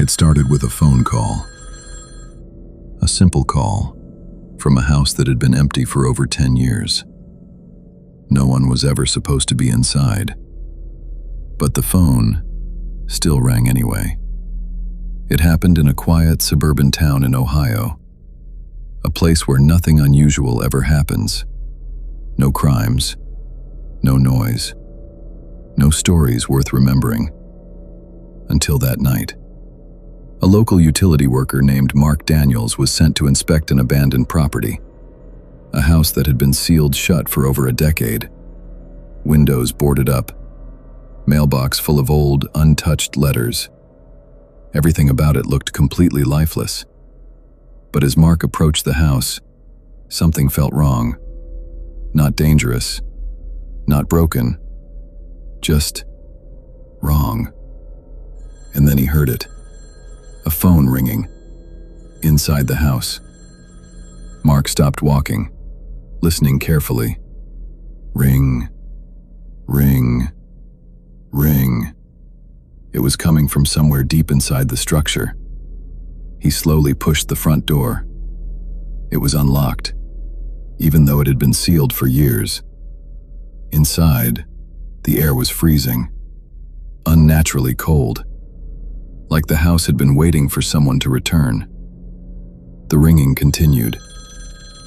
It started with a phone call. A simple call from a house that had been empty for over 10 years. No one was ever supposed to be inside. But the phone still rang anyway. It happened in a quiet suburban town in Ohio, a place where nothing unusual ever happens. No crimes, no noise, no stories worth remembering. Until that night. A local utility worker named Mark Daniels was sent to inspect an abandoned property, a house that had been sealed shut for over a decade. Windows boarded up, mailbox full of old, untouched letters. Everything about it looked completely lifeless. But as Mark approached the house, something felt wrong. Not dangerous, not broken, just wrong. And then he heard it. A phone ringing inside the house. Mark stopped walking, listening carefully. Ring, ring, ring. It was coming from somewhere deep inside the structure. He slowly pushed the front door. It was unlocked, even though it had been sealed for years. Inside, the air was freezing, unnaturally cold, like the house had been waiting for someone to return. The ringing continued,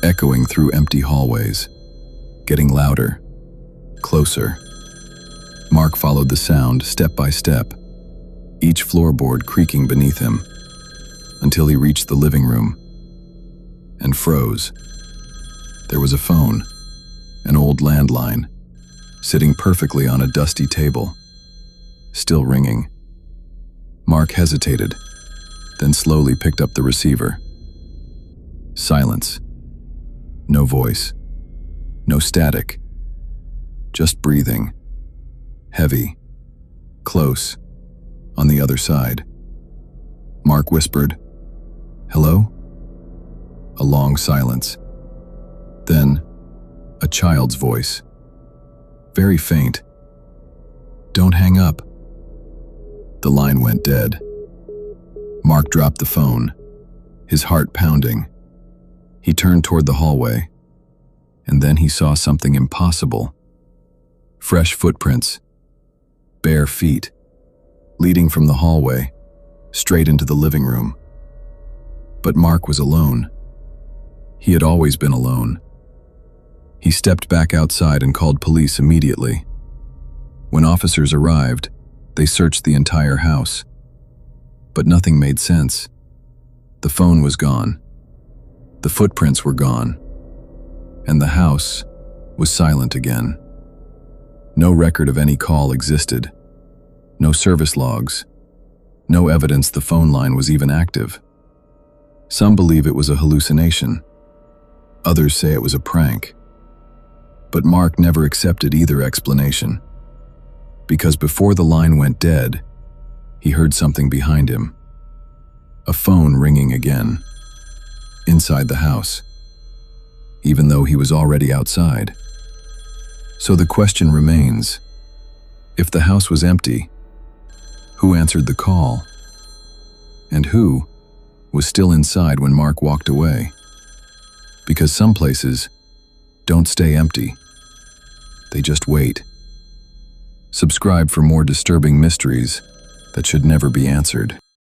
echoing through empty hallways, getting louder, closer. Mark followed the sound step by step, each floorboard creaking beneath him, until he reached the living room and froze. There was a phone, an old landline, sitting perfectly on a dusty table, still ringing. Mark hesitated, then slowly picked up the receiver. Silence. No voice. No static. Just breathing. Heavy. Close. On the other side. Mark whispered, "Hello?" A long silence. Then, a child's voice. Very faint. "Don't hang up." The line went dead. Mark dropped the phone, his heart pounding. He turned toward the hallway, and then he saw something impossible. Fresh footprints, bare feet, leading from the hallway, straight into the living room. But Mark was alone. He had always been alone. He stepped back outside and called police immediately. When officers arrived, they searched the entire house. But nothing made sense. The phone was gone. The footprints were gone. And the house was silent again. No record of any call existed. No service logs. No evidence the phone line was even active. Some believe it was a hallucination. Others say it was a prank. But Mark never accepted either explanation. Because before the line went dead, he heard something behind him. A phone ringing again. Inside the house. Even though he was already outside. So the question remains, if the house was empty, who answered the call? And who was still inside when Mark walked away? Because some places don't stay empty. They just wait. Subscribe for more disturbing mysteries that should never be answered.